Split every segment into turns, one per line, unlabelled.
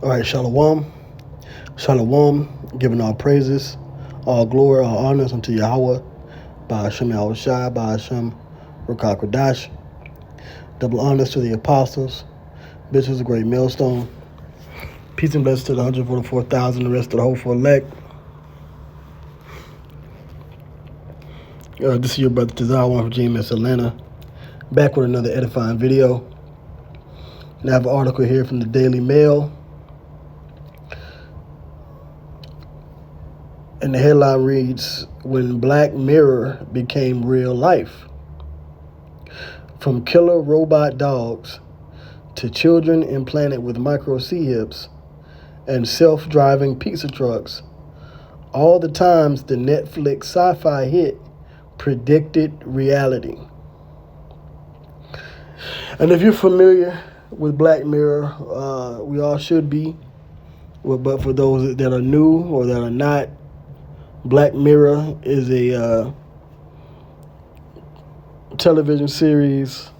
All right, Shalom. Shalom, giving all praises, all glory, all honors unto Yahweh, by Hashem Yahushai, by Hashem Rakakwadash. Double honors to the apostles, bishops of great millstone. Peace and blessings to the 144,000, the rest of the hopeful elect. This is your brother Tazar, one from GMS Atlanta, back with another edifying video. And I have an article here from the Daily Mail. And the headline reads, "When Black Mirror Became Real Life." From killer robot dogs to children implanted with micro C-hips and self-driving pizza trucks, all the times the Netflix sci-fi hit predicted reality. And if you're familiar with Black Mirror, we all should be, but for those that are new or that are not, Black Mirror is a television series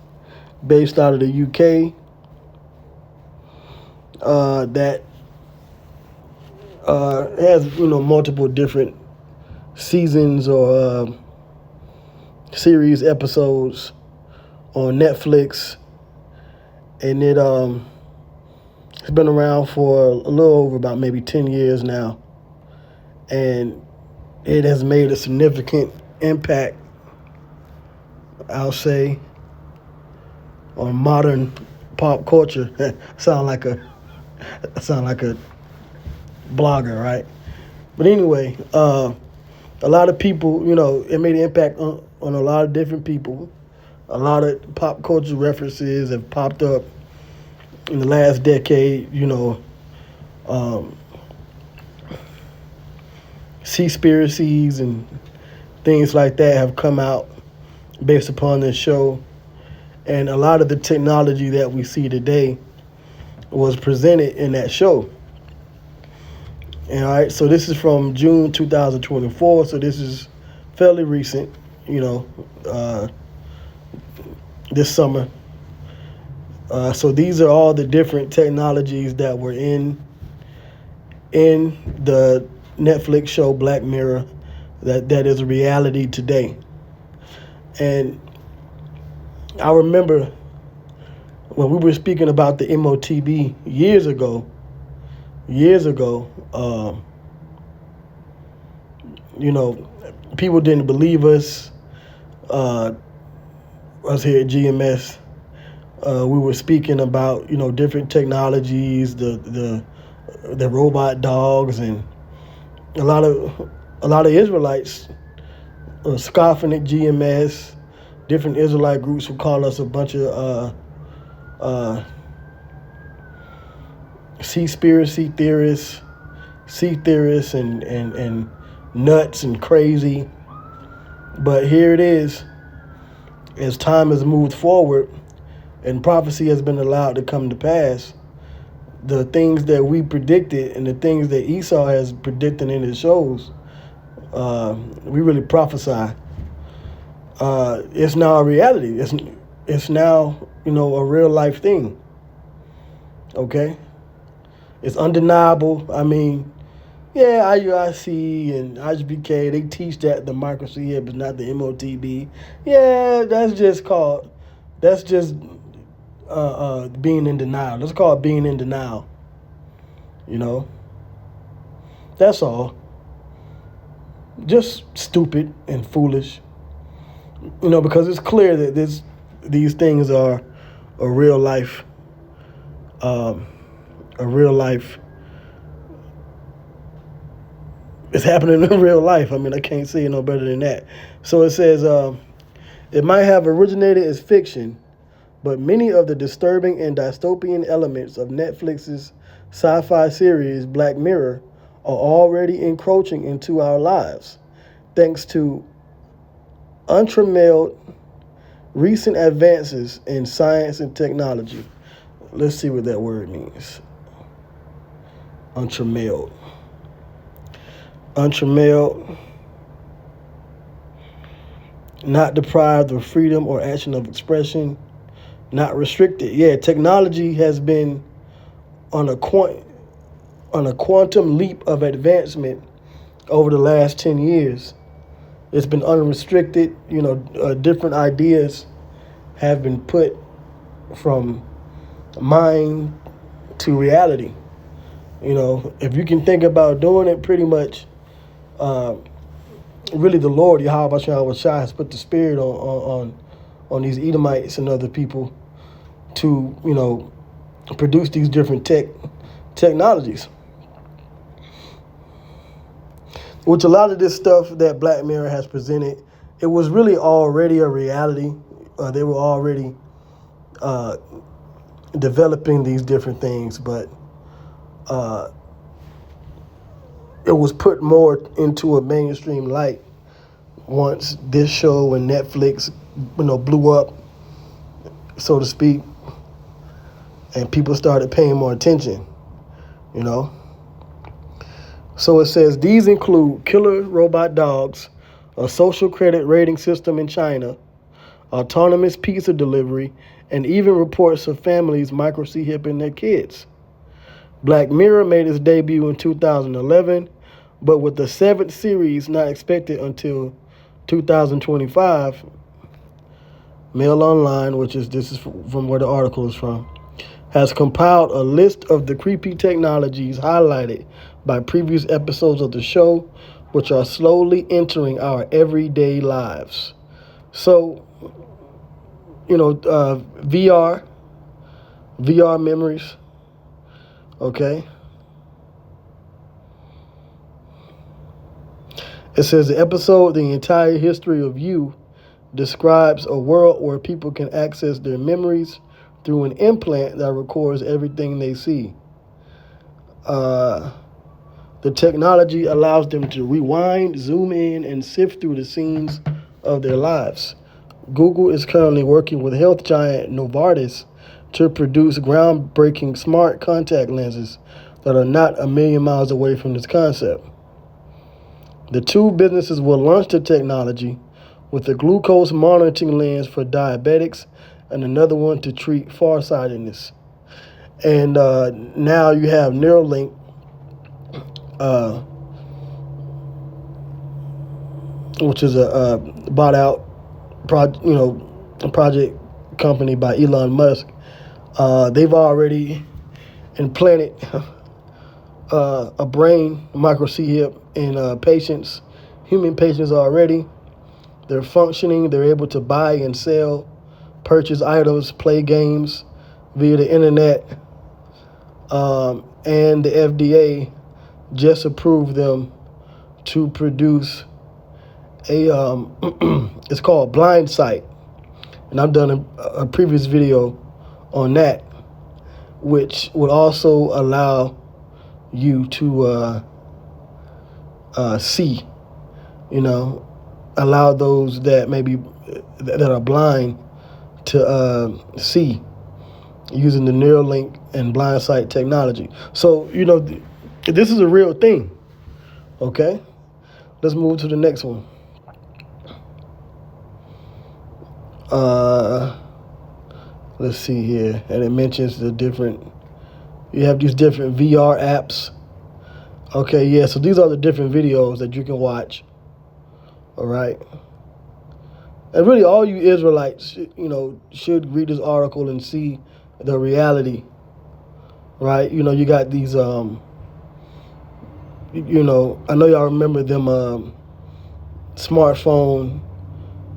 based out of the UK that has multiple different seasons or series episodes on Netflix, and it's been around for a little over about maybe 10 years now, and it has made a significant impact, I'll say, on modern pop culture. sound like a blogger, right? But anyway, a lot of people, it made an impact on a lot of different people. A lot of pop culture references have popped up in the last decade. Seaspiracies and things like that have come out based upon this show. And a lot of the technology that we see today was presented in that show. All right, so this is from June 2024, so this is fairly recent, this summer. So these are all the different technologies that were in the Netflix show Black Mirror that is a reality today. And I remember when we were speaking about the MOTB years ago, people didn't believe us. Us here at GMS, we were speaking about different technologies, the robot dogs, and a lot of Israelites scoffing at GMS. Different Israelite groups would call us a bunch of seaspiracy theorists, sea theorists, and nuts and crazy. But here it is, as time has moved forward and prophecy has been allowed to come to pass, the things that we predicted and the things that Esau has predicted in his shows, we really prophesy. It's now a reality. It's now, a real life thing. Okay? It's undeniable. I mean, yeah, IUIC and HBK, they teach that the micro C-hip is not the MOTB. Yeah, that's just being in denial. Let's call it being in denial. That's all. Just stupid and foolish. Because it's clear that these things are a real life. It's happening in real life. I mean, I can't say it no better than that. So it says, it might have originated as fiction, but many of the disturbing and dystopian elements of Netflix's sci-fi series Black Mirror are already encroaching into our lives, thanks to untrammeled recent advances in science and technology. Let's see what that word means. Untrammeled. Not deprived of freedom or action of expression, not restricted. Yeah, technology has been on a on a quantum leap of advancement over the last 10 years. It's been unrestricted. Different ideas have been put from mind to reality. If you can think about doing it, pretty much, really the Lord, Yahweh Shah, has put the spirit on these Edomites and other people to, produce these different technologies. Which a lot of this stuff that Black Mirror has presented, it was really already a reality. They were already developing these different things, but it was put more into a mainstream light once this show and Netflix, blew up, so to speak, and people started paying more attention, So it says these include killer robot dogs, a social credit rating system in China, autonomous pizza delivery, and even reports of families microchipping their kids. Black Mirror made its debut in 2011, but with the 7th series not expected until 2025, Mail Online, this is from where the article is from, has compiled a list of the creepy technologies highlighted by previous episodes of the show, which are slowly entering our everyday lives. So, VR memories, okay? It says the episode, The Entire History of You, describes a world where people can access their memories through an implant that records everything they see. The technology allows them to rewind, zoom in, and sift through the scenes of their lives. Google is currently working with health giant Novartis to produce groundbreaking smart contact lenses that are not a million miles away from this concept. The two businesses will launch the technology with a glucose monitoring lens for diabetics and another one to treat farsightedness. And now you have Neuralink, which is a bought out project company by Elon Musk. They've already implanted a brain microchip in human patients already. They're functioning. They're able to buy and sell, purchase items, play games via the internet. And the FDA just approved them to produce it's called Blind Sight. And I've done a previous video on that, which would also allow you to see, allow those that that are blind to see using the Neuralink and Blind Sight technology. So, this is a real thing, okay? Let's move to the next one. Let's see here. And it mentions you have these different VR apps. Okay, yeah, so these are the different videos that you can watch. All right. And really all you Israelites, should read this article and see the reality. Right? You got these, I know y'all remember them smartphone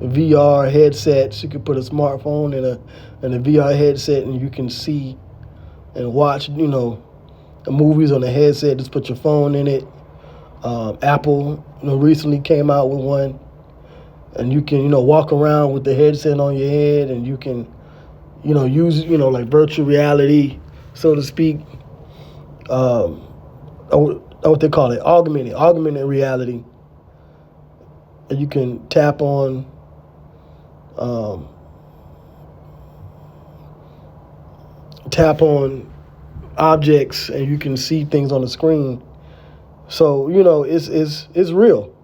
VR headsets. You could put a smartphone in a VR headset and you can see and watch, the movies on the headset. Just put your phone in it. Apple, recently came out with one, and you can, walk around with the headset on your head, and you can, use, like virtual reality, so to speak. What they call it, augmented reality. And you can tap on objects and you can see things on the screen. So, it's real,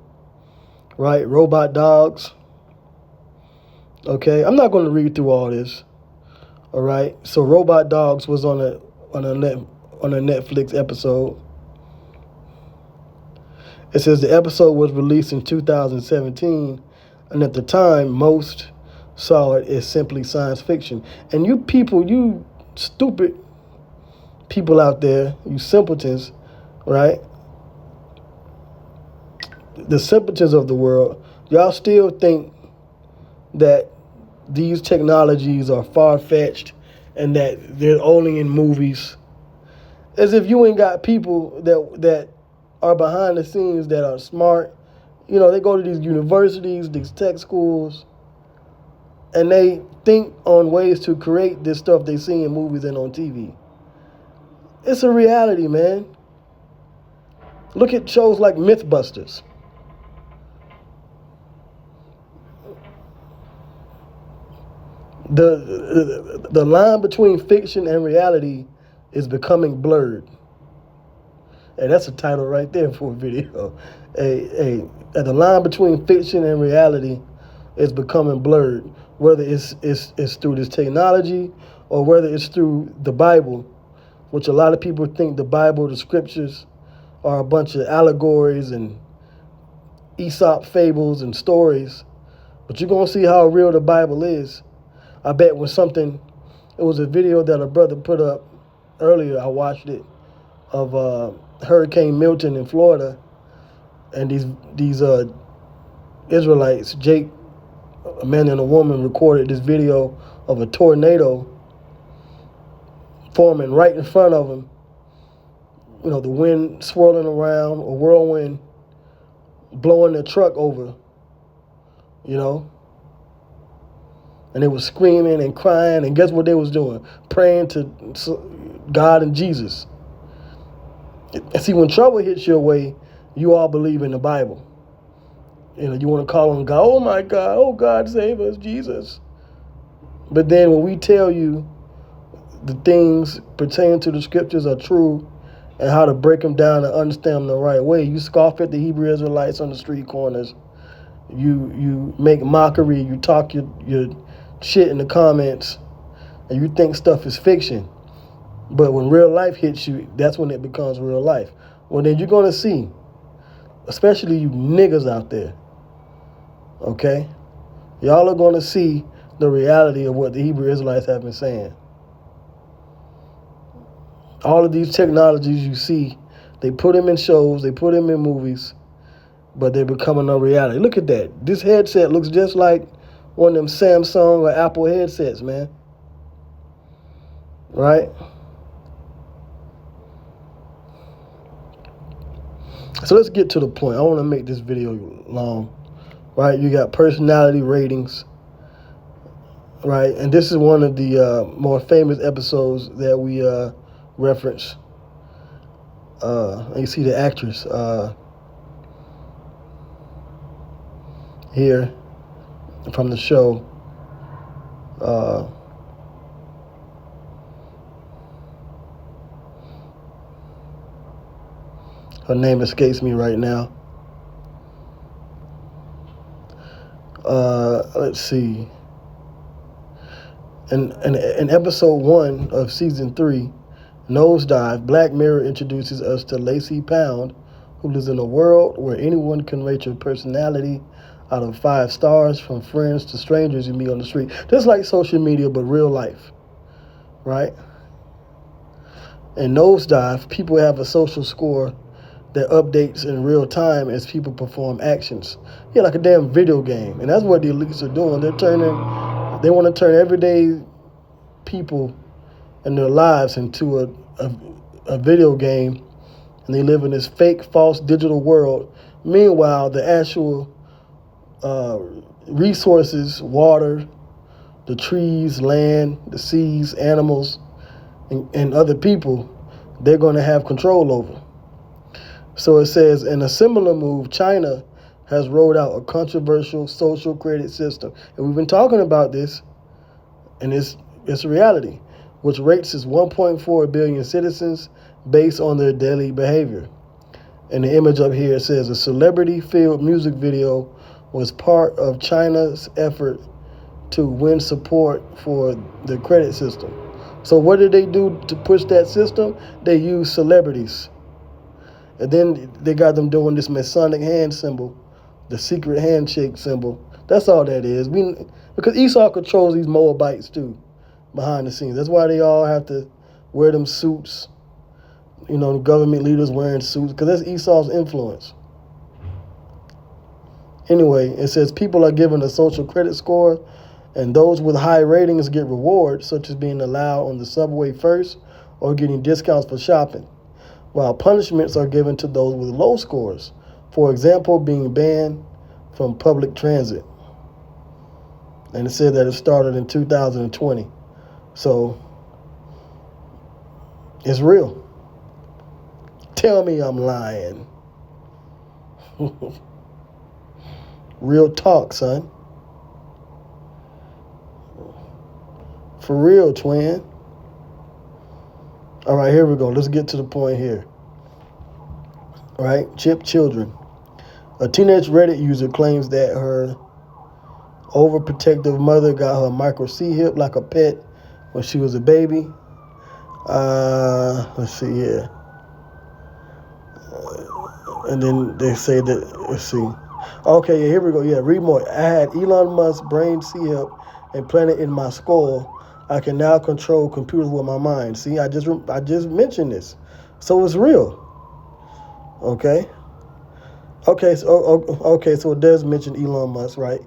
right? Robot dogs. Okay, I'm not going to read through all this. All right. So, Robot Dogs was on a Netflix episode. It says the episode was released in 2017, and at the time, most saw it as simply science fiction. And you people, you stupid people out there, you simpletons, right? The simpletons of the world, y'all still think that these technologies are far-fetched and that they're only in movies. As if you ain't got people that are behind the scenes that are smart. You know, they go to these universities, these tech schools, and they think on ways to create this stuff they see in movies and on TV. It's a reality, man. Look at shows like Mythbusters. The line between fiction and reality is becoming blurred. Hey, that's a title right there for a video. The line between fiction and reality is becoming blurred. Whether it's through this technology or whether it's through the Bible, which a lot of people think the Bible, the scriptures, are a bunch of allegories and Aesop fables and stories. But you're going to see how real the Bible is. I bet it was a video that a brother put up earlier, I watched it, of Hurricane Milton in Florida, and these Israelites, Jake, a man and a woman, recorded this video of a tornado forming right in front of them. You know, the wind swirling around, a whirlwind blowing their truck over, you know. And they were screaming and crying, and guess what they was doing? Praying to God and Jesus. And see, when trouble hits your way, you all believe in the Bible. You know, you want to call on God. Oh, my God. Oh, God, save us, Jesus. But then when we tell you the things pertaining to the scriptures are true and how to break them down and understand them the right way, you scoff at the Hebrew Israelites on the street corners. You make mockery. You talk your shit in the comments, and you think stuff is fiction. But when real life hits you, that's when it becomes real life. Well, then you're going to see, especially you niggas out there, okay? Y'all are going to see the reality of what the Hebrew Israelites have been saying. All of these technologies you see, they put them in shows, they put them in movies, but they're becoming a reality. Look at that. This headset looks just like one of them Samsung or Apple headsets, man. Right? So let's get to the point. I want to make this video long. Right? You got personality ratings. Right? And this is one of the more famous episodes that we reference. And you see the actress here from the show. Her name escapes me right now. Let's see. In episode 1 of season 3, Nosedive, Black Mirror introduces us to Lacey Pound, who lives in a world where anyone can rate your personality out of 5 stars, from friends to strangers you meet on the street. Just like social media, but real life, right? In Nosedive, people have a social score that updates in real time as people perform actions. Yeah, like a damn video game. And that's what the elites are doing. They want to turn everyday people and their lives into a video game, and they live in this fake, false digital world. Meanwhile, the actual resources, water, the trees, land, the seas, animals, and other people, they're going to have control over. So it says, in a similar move, China has rolled out a controversial social credit system. And we've been talking about this, and it's a reality, which rates its 1.4 billion citizens based on their daily behavior. And the image up here says a celebrity-filled music video was part of China's effort to win support for the credit system. So what did they do to push that system? They used celebrities. And then they got them doing this Masonic hand symbol, the secret handshake symbol. That's all that is. Because Esau controls these Moabites too, behind the scenes. That's why they all have to wear them suits. The government leaders wearing suits, because that's Esau's influence. Anyway, it says people are given a social credit score, and those with high ratings get rewards, such as being allowed on the subway first or getting discounts for shopping, while punishments are given to those with low scores. For example, being banned from public transit. And it said that it started in 2020. So, it's real. Tell me I'm lying. Real talk, son. For real, twin. All right, here we go. Let's get to the point here. All right, Chip Children. A teenage Reddit user claims that her overprotective mother got her micro C hip like a pet when she was a baby. Let's see here. And then they say that, let's see. Okay, here we go. Yeah, read more. I had Elon Musk's brain C hip implanted in my skull. I can now control computers with my mind. See, I just mentioned this. So it's real. Okay. So it does mention Elon Musk, right?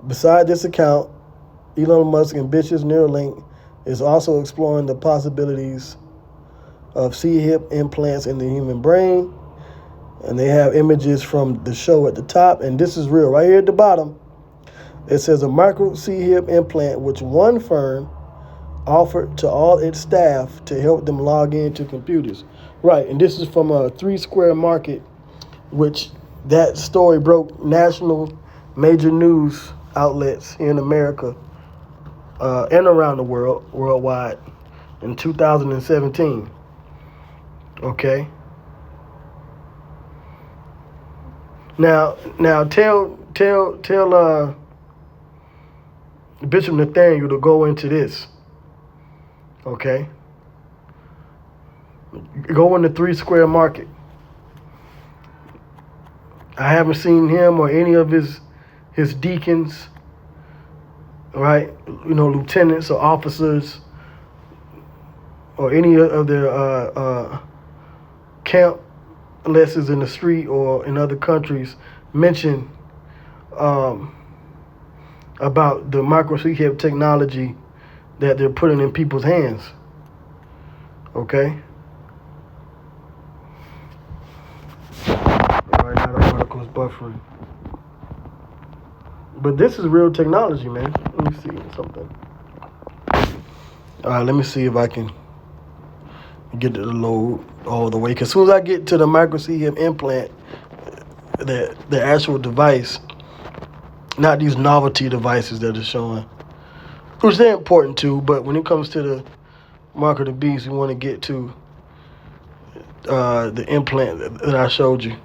Beside this account, Elon Musk's ambitious Neuralink is also exploring the possibilities of C-hip implants in the human brain. And they have images from the show at the top, and this is real. Right here at the bottom, it says a micro C-hip implant, which one firm offered to all its staff to help them log into computers. Right, and this is from a 3 Square Market, which that story broke national major news outlets here in America and around the world, worldwide, in 2017. Okay. Now tell Bishop Nathaniel to go into this. Okay. Go into 3 Square Market. I haven't seen him or any of his deacons, right? Lieutenants or officers, or any of their camp lessons in the street or in other countries mention about the micro C-hip technology that they're putting in people's hands. Okay? Right now the article is buffering. But this is real technology, man. Let me see something. All right, let me see if I can get to the load all the way. Because as soon as I get to the micro C-hip implant, the actual device, not these novelty devices that are showing, which they're important too, but when it comes to the mark of the beast, we want to get to the implant that I showed you.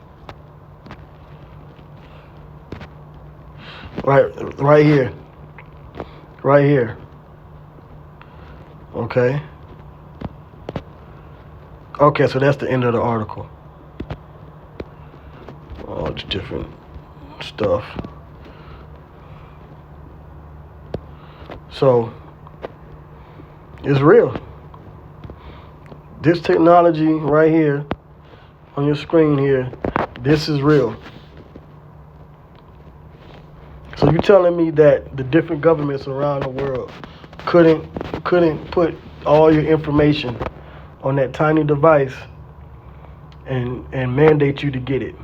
Right here. Right here. Okay. Okay, so that's the end of the article. All the different stuff. So, it's real. This technology right here on your screen here, this is real. So you're telling me that the different governments around the world couldn't put all your information on that tiny device and mandate you to get it?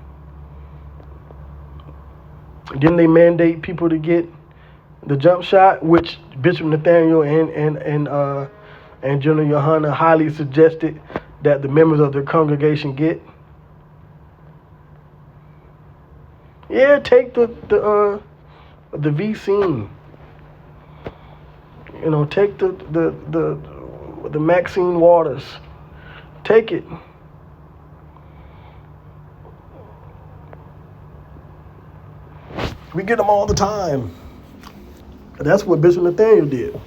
Didn't they mandate people to get the jump shot, which Bishop Nathaniel and General Yohana highly suggested that the members of their congregation get? Yeah, take the vaccine. Take the Maxine Waters. Take it. We get them all the time. That's what Bishop Nathaniel did.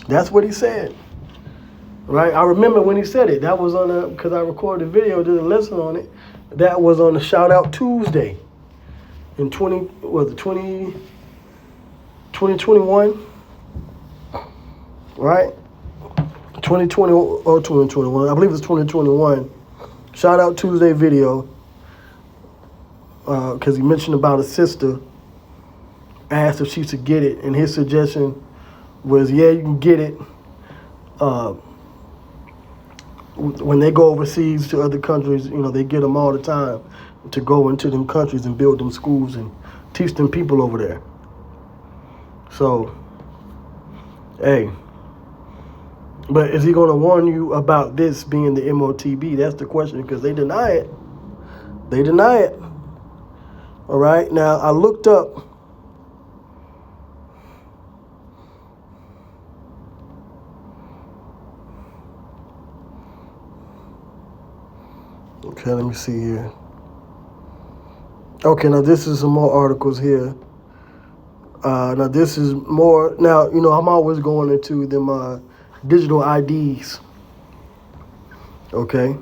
That's what he said. right? I remember when he said it. That was on a, because I recorded a video, did a lesson on it. That was on the Shout Out Tuesday in 2021, right? 2020 or 2021. I believe it's 2021. Shout Out Tuesday video, because he mentioned about a sister, asked if she should get it, and his suggestion was, yeah, you can get it. When they go overseas to other countries, they get them all the time to go into them countries and build them schools and teach them people over there. So, hey. But is he going to warn you about this being the MOTB? That's the question, because they deny it. They deny it. All right. Now, I looked up. Okay, let me see here. Okay, now this is some more articles here. Now this is more. Now, I'm always going into them digital IDs. Okay.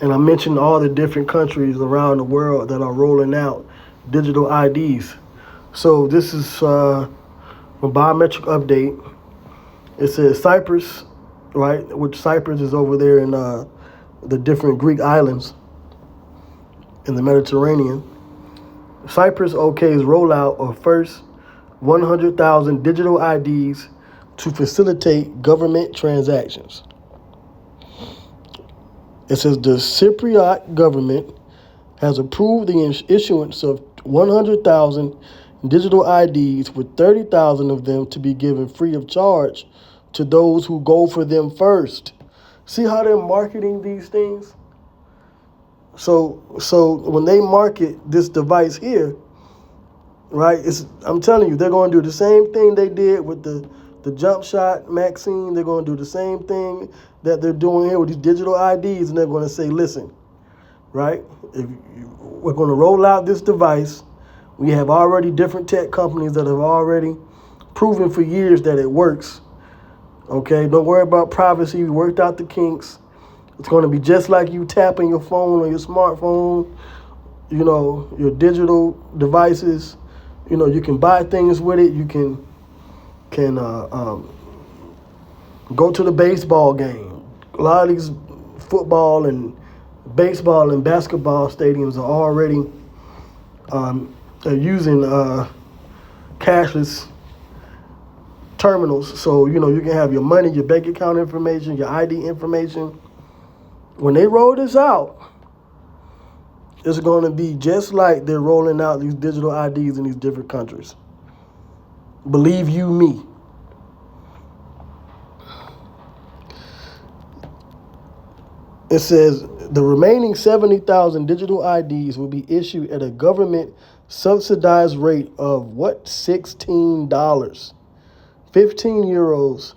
And I mentioned all the different countries around the world that are rolling out digital IDs. So this is a biometric update. It says Cyprus, right? Which Cyprus is over there in the different Greek islands in the Mediterranean. Cyprus okays rollout of first 100,000 digital IDs to facilitate government transactions. It says the Cypriot government has approved the issuance of 100,000 digital IDs, with 30,000 of them to be given free of charge to those who go for them first. See how they're marketing these things? So when they market this device here, right, I'm telling you, they're going to do the same thing they did with the jump shot vaccine. They're going to do the same thing that they're doing here with these digital IDs, and they're going to say, listen, right, we're going to roll out this device. We have already different tech companies that have already proven for years that it works. Okay, don't worry about privacy. We worked out the kinks. It's going to be just like you tapping your phone or your smartphone, your digital devices. You can buy things with it. You can go to the baseball game. A lot of these football and baseball and basketball stadiums are already using cashless terminals. So, you can have your money, your bank account information, your ID information. When they roll this out, it's going to be just like they're rolling out these digital IDs in these different countries. Believe you me. It says the remaining 70,000 digital IDs will be issued at a government subsidized rate of what? $16. 15 euros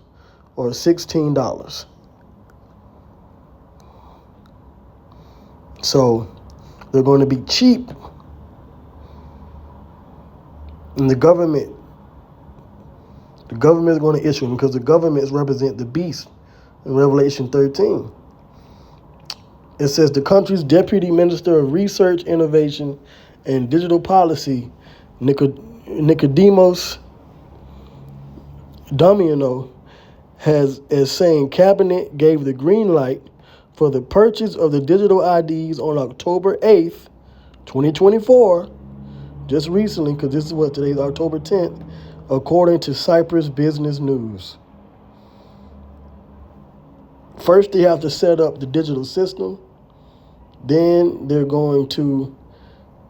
or $16. So they're going to be cheap. And the government is going to issue them, because the governments represent the beast in Revelation 13. It says the country's Deputy Minister of Research, Innovation, and Digital Policy, Nicodemus Damiano, is saying Cabinet gave the green light for the purchase of the digital IDs on October 8th, 2024, just recently, because this is today's October 10th, according to Cyprus Business News. First, they have to set up the digital system. Then they're going to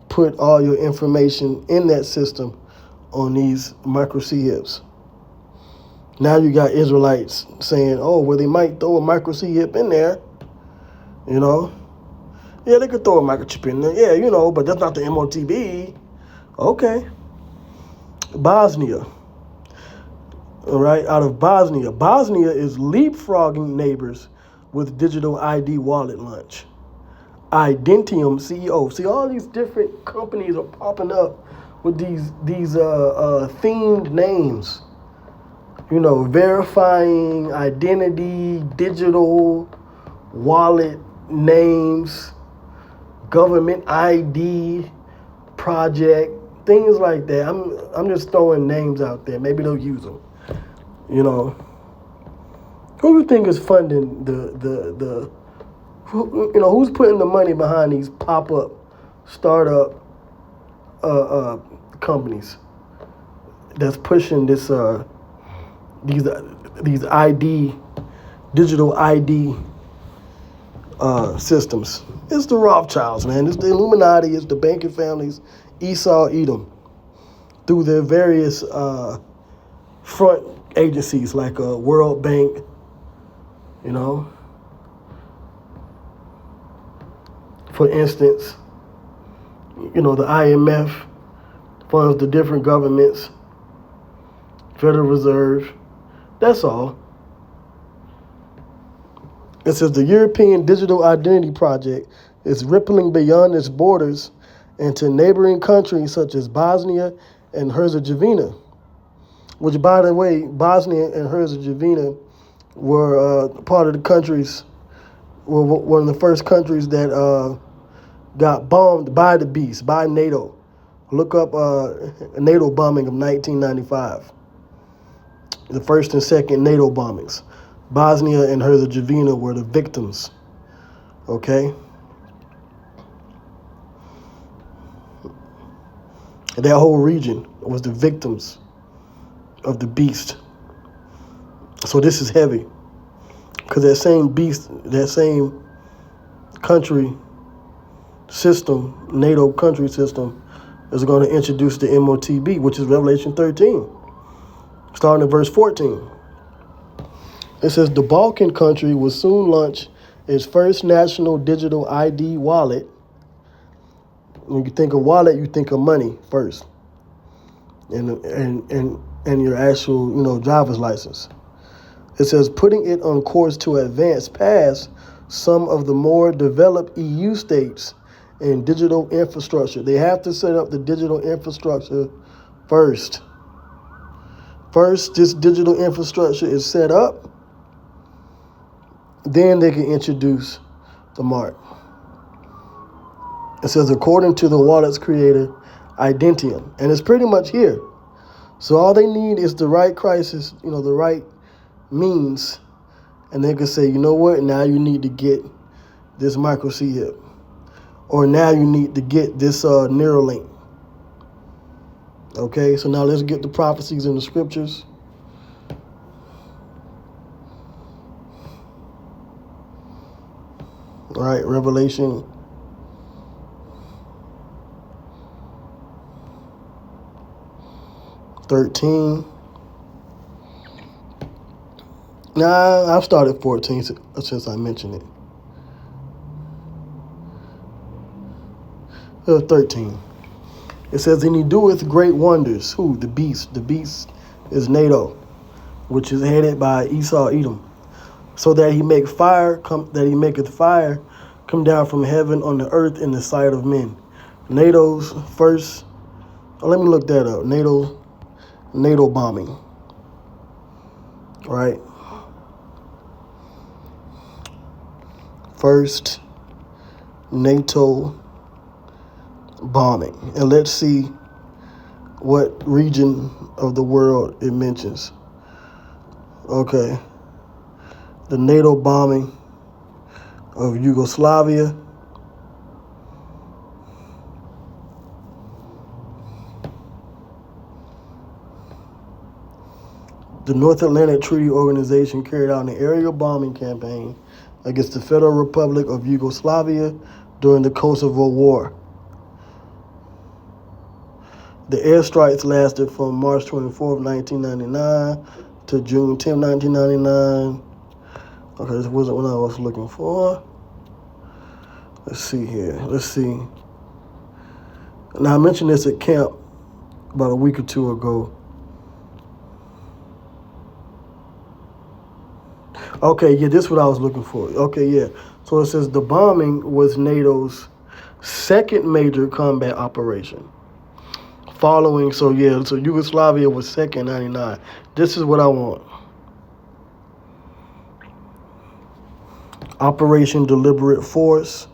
put all your information in that system on these micro-CHIPs. Now you got Israelites saying, oh, well, they might throw a micro-CHIP in there. Yeah, they could throw a microchip in there. Yeah, but that's not the MOTB. Okay. Bosnia. All right, out of Bosnia. Bosnia is leapfrogging neighbors with digital ID wallet launch. Identium CEO. See, all these different companies are popping up with these themed names. verifying identity, digital wallet names, government ID project, things like that. I'm just throwing names out there. Maybe they'll use them. Who do you think is funding who's putting the money behind these pop-up startup companies that's pushing these digital ID systems? It's the Rothschilds, man. It's the Illuminati. It's the banking families, Esau, Edom, through their various front agencies like World Bank, for instance, the IMF funds the different governments, Federal Reserve. That's all. It says the European Digital Identity Project is rippling beyond its borders into neighboring countries such as Bosnia and Herzegovina, which, by the way, Bosnia and Herzegovina were part of the countries, were one of the first countries that got bombed by the beast, by NATO. Look up NATO bombing of 1995. The first and second NATO bombings. Bosnia and Herzegovina were the victims. Okay? That whole region was the victims of the beast. So this is heavy. Because that same beast, that same country system, NATO country system, is going to introduce the MOTB, which is Revelation 13, starting at verse 14. It says, the Balkan country will soon launch its first national digital ID wallet. When you think of wallet, you think of money first, and your actual, driver's license. It says, putting it on course to advance past some of the more developed EU states in digital infrastructure. They have to set up the digital infrastructure first. First, this digital infrastructure is set up, then they can introduce the mark. It says, according to the wallet's creator, Identium. And it's pretty much here. So all they need is the right crisis, the right means, and they can say, you know what, now you need to get this micro chip, or now you need to get this Neuralink. Okay, so now let's get the prophecies in the scriptures. All right, Revelation 13. Nah, I've started 14 since I mentioned it. 13. It says, and he doeth great wonders. Who? The beast. The beast is NATO, which is headed by Esau, Edom. So that he maketh fire come down from heaven on the earth in the sight of men. NATO's first. Let me look that up. NATO bombing. Right. First NATO bombing. And let's see what region of the world it mentions. Okay. The NATO bombing of Yugoslavia. The North Atlantic Treaty Organization carried out an aerial bombing campaign against the Federal Republic of Yugoslavia during the Kosovo War. The airstrikes lasted from March 24, 1999 to June 10, 1999. Okay, this wasn't what I was looking for. Let's see here. Let's see. Now, I mentioned this at camp about a week or two ago. Okay, yeah, this is what I was looking for. Okay, yeah. So it says the bombing was NATO's second major combat operation, Following, so Yugoslavia was second, 99. This is what I want. Operation Deliberate Force.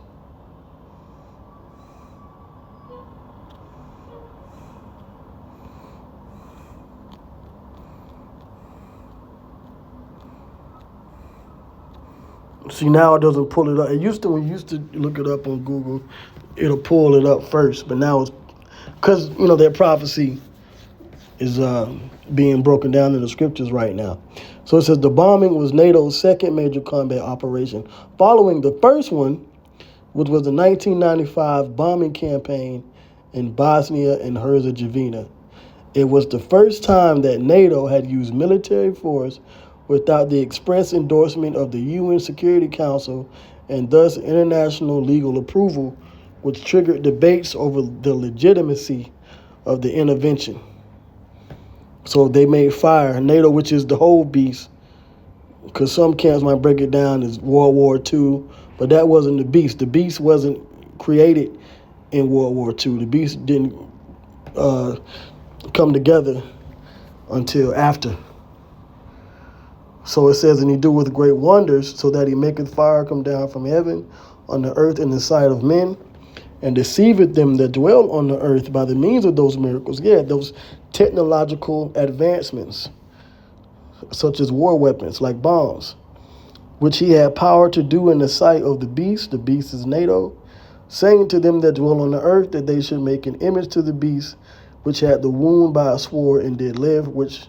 See, now it doesn't pull it up. It used to, when you used to look it up on Google, it'll pull it up first. But now it's, because, that prophecy is being broken down in the scriptures right now. So it says the bombing was NATO's second major combat operation, following the first one, which was the 1995 bombing campaign in Bosnia and Herzegovina. It was the first time that NATO had used military force without the express endorsement of the UN Security Council and thus international legal approval, which triggered debates over the legitimacy of the intervention. So they made fire. NATO, which is the whole beast, because some camps might break it down as World War II, but that wasn't the beast. The beast wasn't created in World War II. The beast didn't come together until after. So it says, and he doeth great wonders, so that he maketh fire come down from heaven on the earth in the sight of men, and deceiveth them that dwell on the earth by the means of those miracles. Yeah, those technological advancements, such as war weapons like bombs, which he had power to do in the sight of the beast is NATO, saying to them that dwell on the earth that they should make an image to the beast, which had the wound by a sword and did live, which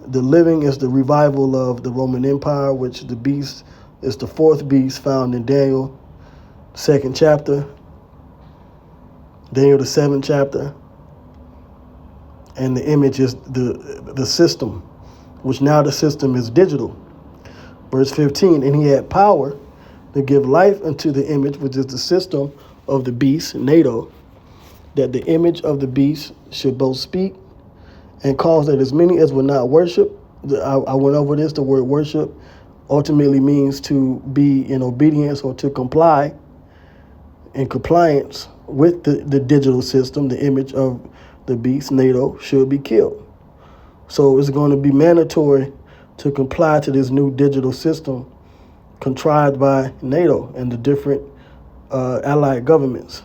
the living is the revival of the Roman Empire, which the beast is the fourth beast found in Daniel, 2nd chapter, Daniel the 7th chapter, and the image is the system, which now the system is digital. Verse 15, and he had power to give life unto the image, which is the system of the beast, NATO, that the image of the beast should both speak and cause that as many as would not worship. I went over this. The word worship ultimately means to be in obedience or to comply in compliance with the digital system. The image of the beast, NATO, should be killed. So it's going to be mandatory to comply to this new digital system contrived by NATO and the different allied governments.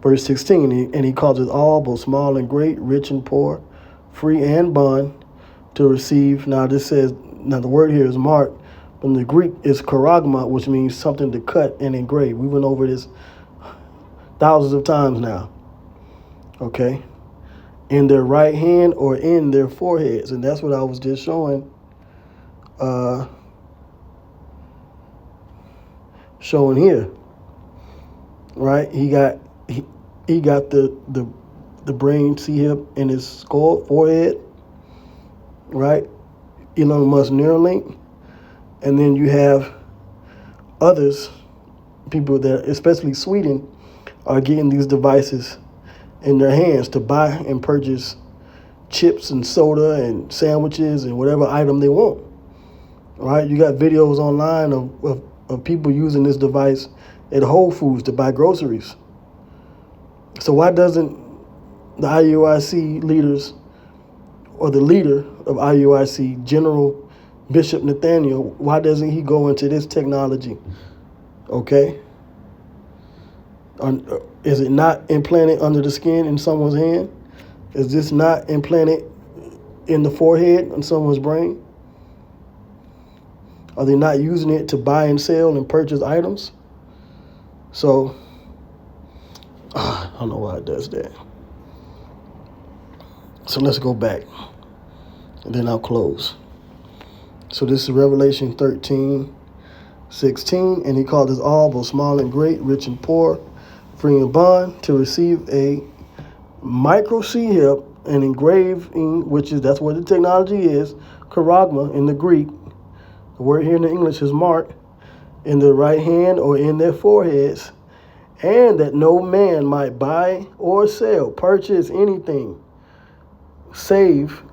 Verse 16, and he causes all, both small and great, rich and poor, free and bond, to receive. Now the word here is mark, but in the Greek is charagma, which means something to cut and engrave. We went over this thousands of times now. Okay? In their right hand or in their foreheads. And that's what I was just showing. Showing here. Right? He got the brain C-hip in his skull, forehead, right? Elon Musk Neuralink. And then you have others, people that, especially Sweden, are getting these devices in their hands to buy and purchase chips and soda and sandwiches and whatever item they want, right? You got videos online of people using this device at Whole Foods to buy groceries. So why doesn't the IUIC leaders, or the leader of IUIC, General Bishop Nathaniel, why doesn't he go into this technology? Okay? Is it not implanted under the skin in someone's hand? Is this not implanted in the forehead on someone's brain? Are they not using it to buy and sell and purchase items? So, I don't know why it does that. So let's go back, and then I'll close. So this is Revelation 13:16, and he called us all, both small and great, rich and poor, free and bond, to receive a micro C-hip, an engraving, that's what the technology is, charagma in the Greek. The word here in the English is mark, in their right hand or in their foreheads, and that no man might buy or sell, purchase anything, save,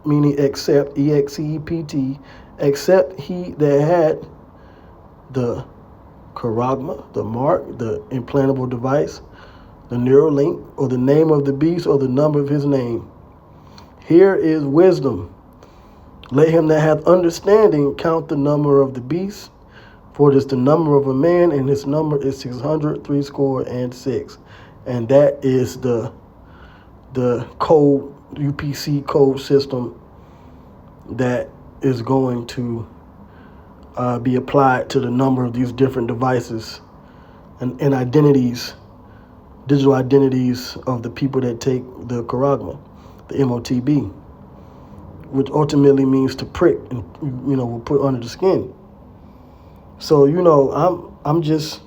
meaning except, E-X-E-P-T, except he that had the charagma, the mark, the implantable device the neural link, or the name of the beast, or the number of his name. Here is wisdom. Let him that hath understanding count the number of the beast, for it is the number of a man, and his number is 666. And that is the code, UPC code system that is going to be applied to the number of these different devices and identities, digital identities of the people that take the charagma, the MOTB, which ultimately means to prick and, will put under the skin. So, I'm just,